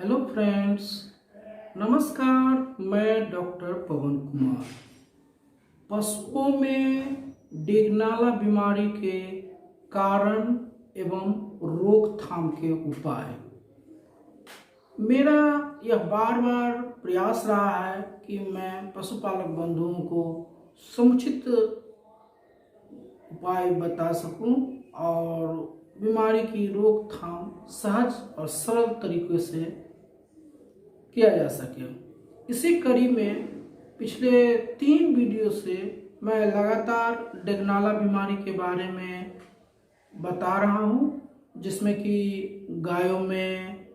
Hello friends, नमस्कार। मैं doctor पवन कुमार। पशुओं में डेगनाला बीमारी के कारण एवं रोकथाम के उपाय। मेरा यह बार बार प्रयास रहा है कि मैं पशुपालक बंधुओं को समुचित उपाय बता सकूं और बीमारी की रोकथाम सहज और सरल तरीके से किया जा सके। इसी कड़ी में पिछले 3 वीडियो से मैं लगातार डेगनाला बीमारी के बारे में बता रहा हूं, जिसमें कि गायों में,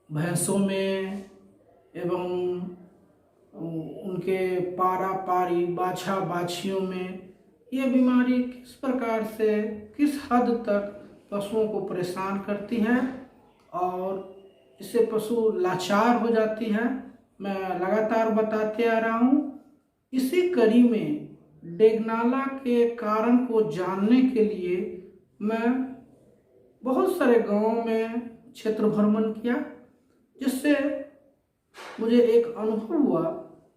भैंसों में एवं उनके पारा पारी बाछा बाछियों में ये बीमारी किस प्रकार से किस हद तक पशुओं को परेशान करती है और इससे पशु लाचार हो जाती है, मैं लगातार बताते आ रहा हूँ। इसी कड़ी में डेगनाला के कारण को जानने के लिए मैं बहुत सारे गांवों में क्षेत्र भ्रमण किया, जिससे मुझे एक अनुभव हुआ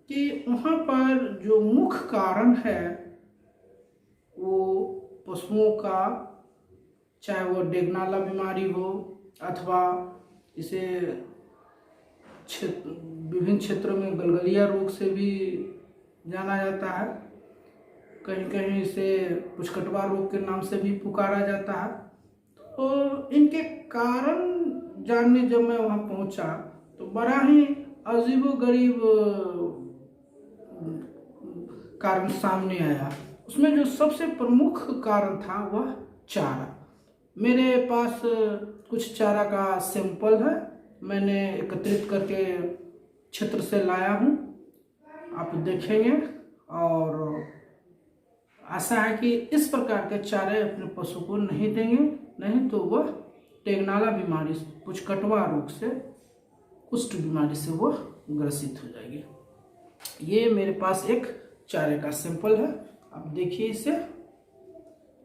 कि वहाँ पर जो मुख्य कारण है वो पशुओं का, चाहे वो डेगनाला बीमारी हो अथवा इसे विभिन्न क्षेत्रों में गलगलिया रोग से भी जाना जाता है, कहीं कहीं इसे पुचकटवा रोग के नाम से भी पुकारा जाता है। तो इनके कारण जानने जब मैं वहाँ पहुँचा तो बड़ा ही अजीबोगरीब कारण सामने आया। उसमें जो सबसे प्रमुख कारण था वह चारा। मेरे पास कुछ चारा का सैंपल है, मैंने एकत्रित करके क्षेत्र से लाया हूँ, आप देखेंगे। और आशा है कि इस प्रकार के चारे अपने पशु को नहीं देंगे, नहीं तो वह डेगनाला बीमारी, पुचकटवा रोग से, कुष्ठ बीमारी से वह ग्रसित हो जाएगी। ये मेरे पास एक चारे का सैंपल है, आप देखिए इसे।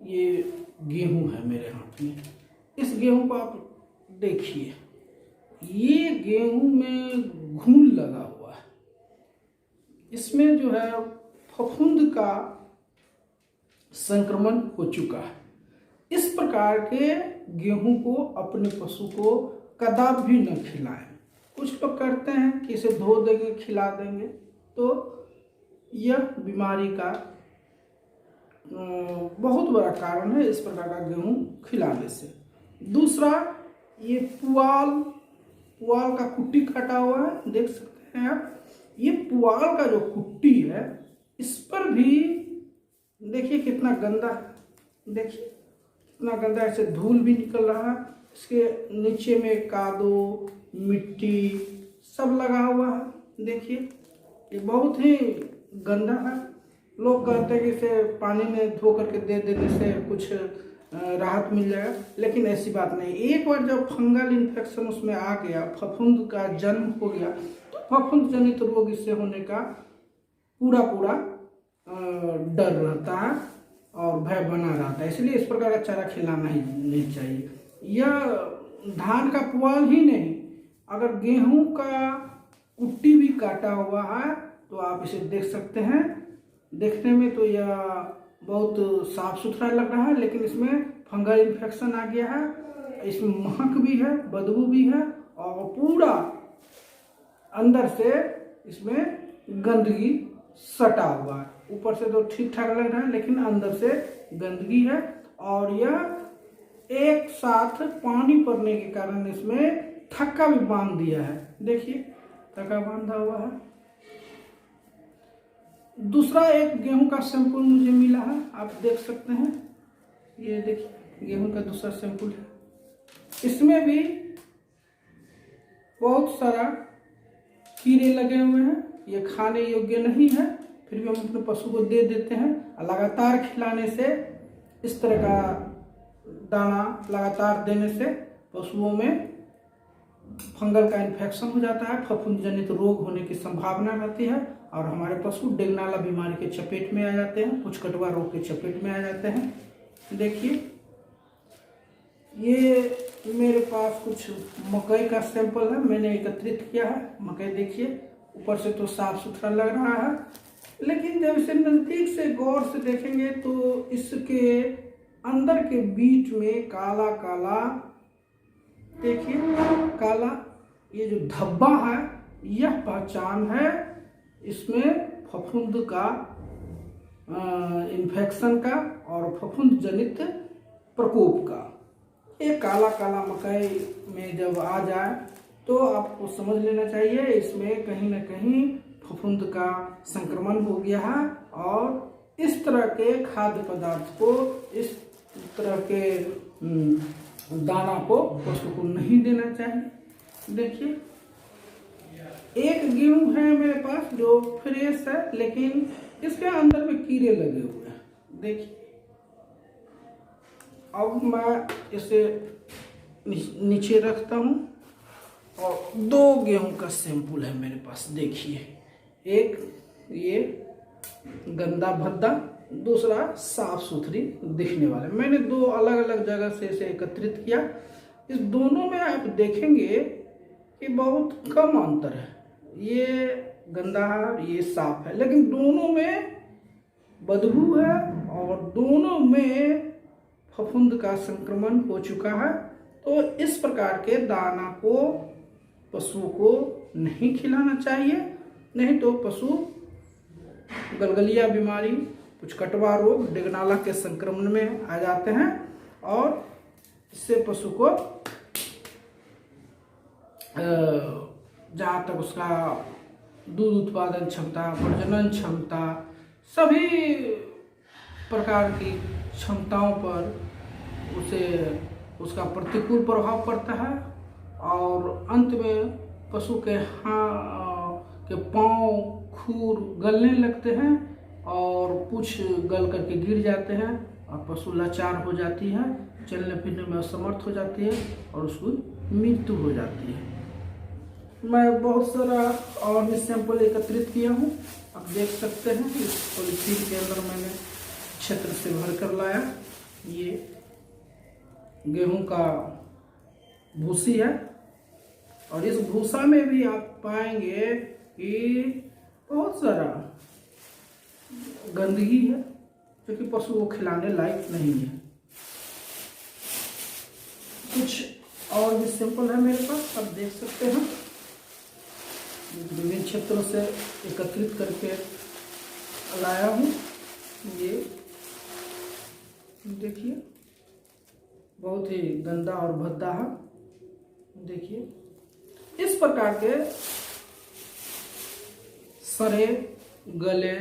ये गेहूं है मेरे हाथ में। इस गेहूं को आप देखिए, ये गेहूं में घुन लगा हुआ है। इसमें जो है फफूंद का संक्रमण हो चुका है। इस प्रकार के गेहूं को अपने पशु को कदापि भी न खिलाएं। कुछ लोग करते हैं कि इसे धो देंगे, खिला देंगे, तो यह बीमारी का बहुत बड़ा कारण है इस प्रकार का गेहूं खिलाने से। दूसरा, ये पुआल का कुट्टी काटा हुआ है, देख सकते हैं आप। ये पुआल का जो कुट्टी है, इस पर भी देखिए कितना गंदा है, देखिए कितना गंदा, ऐसे धूल भी निकल रहा है। इसके नीचे में कादो, मिट्टी सब लगा हुआ है, देखिए ये बहुत ही गंदा है। लोग कहते हैं कि इसे पानी में धो करके दे देने से कुछ राहत मिल जाएगा, लेकिन ऐसी बात नहीं। एक बार जब फंगल इन्फेक्शन उसमें आ गया, फफूंद का जन्म हो गया, तो फफूंद जनित रोग इससे होने का पूरा डर रहता है और भय बना रहता है। इसलिए इस प्रकार का चारा खिलाना ही नहीं चाहिए। यह धान का पुआल ही नहीं, अगर गेहूं का कुट्टी भी काटा हुआ है तो आप इसे देख सकते हैं। देखने में तो यह बहुत साफ सुथरा लग रहा है, लेकिन इसमें फंगल इन्फेक्शन आ गया है। इसमें महक भी है, बदबू भी है और पूरा अंदर से इसमें गंदगी सटा हुआ है। ऊपर से तो ठीक ठाक लग रहा है, लेकिन अंदर से गंदगी है। और यह एक साथ पानी पड़ने के कारण इसमें थक्का भी बांध दिया है, देखिए थक्का बांधा हुआ है। दूसरा एक गेहूं का सैंपल मुझे मिला है, आप देख सकते हैं। ये देखिए गेहूं का दूसरा सैंपल है, इसमें भी बहुत सारा कीड़े लगे हुए हैं। ये खाने योग्य नहीं है, फिर भी हम अपने पशु को दे देते हैं। लगातार खिलाने से, इस तरह का दाना लगातार देने से पशुओं में फंगल का इन्फेक्शन हो जाता है, फफूंद जनित रोग होने की संभावना रहती है और हमारे पशु डेगनाला बीमारी के चपेट में आ जाते हैं, पुचकटवा रोग के चपेट में आ जाते हैं। देखिए ये मेरे पास कुछ मकई का सैंपल है, मैंने एकत्रित किया है। मकई देखिए, ऊपर से तो साफ सुथरा लग रहा है, लेकिन जब इसे नजदीक से गौर से देखेंगे तो इसके अंदर के बीच में काला काला, देखिए काला, ये जो धब्बा है यह पहचान है इसमें फफूंद का इन्फेक्शन का और फफूंद जनित प्रकोप का। ये काला काला मकई में जब आ जाए तो आपको समझ लेना चाहिए इसमें कहीं ना कहीं फफूंद का संक्रमण हो गया है, और इस तरह के खाद्य पदार्थ को, इस तरह के दाना को पशु को नहीं देना चाहिए। देखिए एक गेहूं है मेरे पास जो फ्रेश है, लेकिन इसके अंदर में कीड़े लगे हुए हैं। देखिए अब मैं इसे नीचे रखता हूँ और 2 गेहूं का सैंपल है मेरे पास। देखिए एक ये गंदा भद्दा, दूसरा साफ सुथरी दिखने वाले। मैंने 2 अलग अलग जगह से इसे एकत्रित किया। इस दोनों में आप देखेंगे कि बहुत कम अंतर है, ये गंदा है ये साफ है, लेकिन दोनों में बदबू है और दोनों में फफूंद का संक्रमण हो चुका है। तो इस प्रकार के दाना को पशु को नहीं खिलाना चाहिए, नहीं तो पशु गलगलिया बीमारी, कुछ कटवा रोग, डेगनाला के संक्रमण में आ जाते हैं, और इससे पशु को जहाँ तक उसका दूध उत्पादन क्षमता, प्रजनन क्षमता, सभी प्रकार की क्षमताओं पर उसका प्रतिकूल प्रभाव पड़ता है, और अंत में पशु के पाँव खूर गलने लगते हैं और पूंछ गल करके गिर जाते हैं और पशु लाचार हो जाती है, चलने फिरने में असमर्थ हो जाती है और उसकी मृत्यु हो जाती है। मैं बहुत सारा और भी सैंपल एकत्रित किया हूँ, आप देख सकते हैं। इस पॉलीथीन के अंदर मैंने क्षेत्र से भर कर लाया। ये गेहूं का भूसी है, और इस भूसा में भी आप पाएंगे कि बहुत सारा गंदगी है, जो कि पशु को खिलाने लायक नहीं है। कुछ और भी सैंपल है मेरे पास, आप देख सकते हैं। विभिन्न क्षेत्रों से एकत्रित करके लाया हूँ। ये देखिए बहुत ही गंदा और भद्दा है। देखिए इस प्रकार के सड़े गले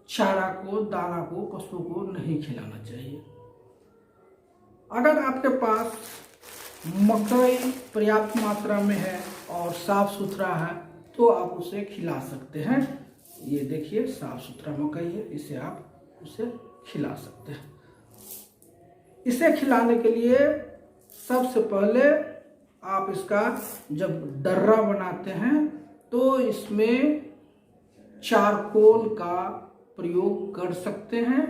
चारा को, दाना को पशु को नहीं खिलाना चाहिए। अगर आपके पास मकई पर्याप्त मात्रा में है और साफ सुथरा है तो आप उसे खिला सकते हैं। ये देखिए साफ सुथरा मकई है, इसे आप उसे खिला सकते हैं। इसे खिलाने के लिए सबसे पहले आप इसका जब दर्रा बनाते हैं तो इसमें चारकोल का प्रयोग कर सकते हैं।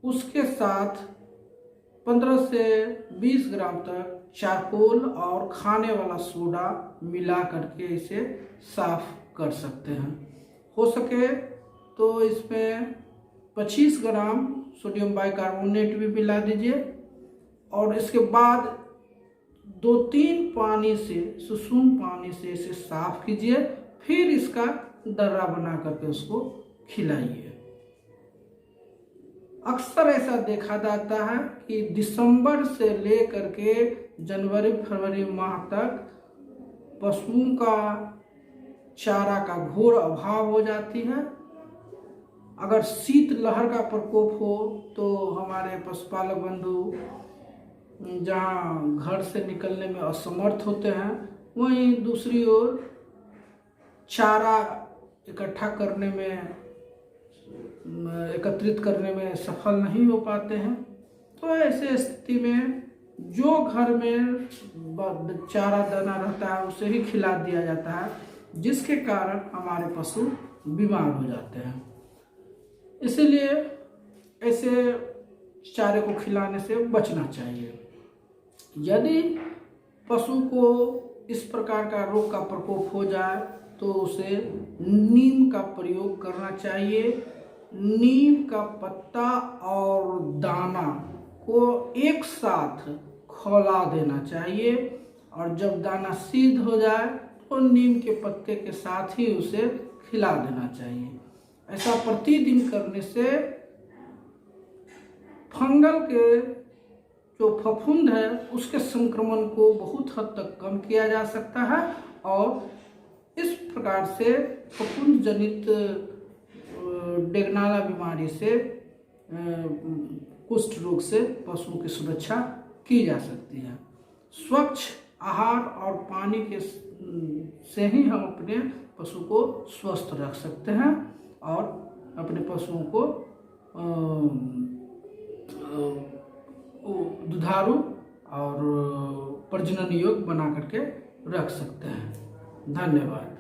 उसके साथ 15 से 20 ग्राम तक चारकोल और खाने वाला सोडा मिला करके इसे साफ कर सकते हैं। हो सके तो इसमें 25 ग्राम सोडियम बाइकार्बोनेट भी मिला दीजिए, और इसके बाद 2-3 पानी से, सुसुम पानी से इसे साफ कीजिए, फिर इसका दर्रा बना करके उसको खिलाइए। अक्सर ऐसा देखा जाता है कि दिसंबर से लेकर के जनवरी फरवरी माह तक पशुओं का चारा का घोर अभाव हो जाती है। अगर शीत लहर का प्रकोप हो तो हमारे पशुपालक बंधु जहाँ घर से निकलने में असमर्थ होते हैं, वहीं दूसरी ओर चारा इकट्ठा करने में, एकत्रित करने में सफल नहीं हो पाते हैं। तो ऐसे स्थिति में जो घर में चारा दाना रहता है उसे ही खिला दिया जाता है, जिसके कारण हमारे पशु बीमार हो जाते हैं। इसलिए ऐसे चारे को खिलाने से बचना चाहिए। यदि पशु को इस प्रकार का रोग का प्रकोप हो जाए तो उसे नीम का प्रयोग करना चाहिए। नीम का पत्ता और दाना को एक साथ खौला देना चाहिए और जब दाना सिद्ध हो जाए तो नीम के पत्ते के साथ ही उसे खिला देना चाहिए। ऐसा प्रतिदिन करने से फंगल के जो फफूंद है उसके संक्रमण को बहुत हद तक कम किया जा सकता है और इस प्रकार से फफूंद जनित डेगनाला बीमारी से कुष्ठ रोग से पशुओं की सुरक्षा की जा सकती है। स्वच्छ आहार और पानी के से ही हम अपने पशु को स्वस्थ रख सकते हैं और अपने पशुओं को दुधारू और प्रजनन योग्य बना करके रख सकते हैं। धन्यवाद।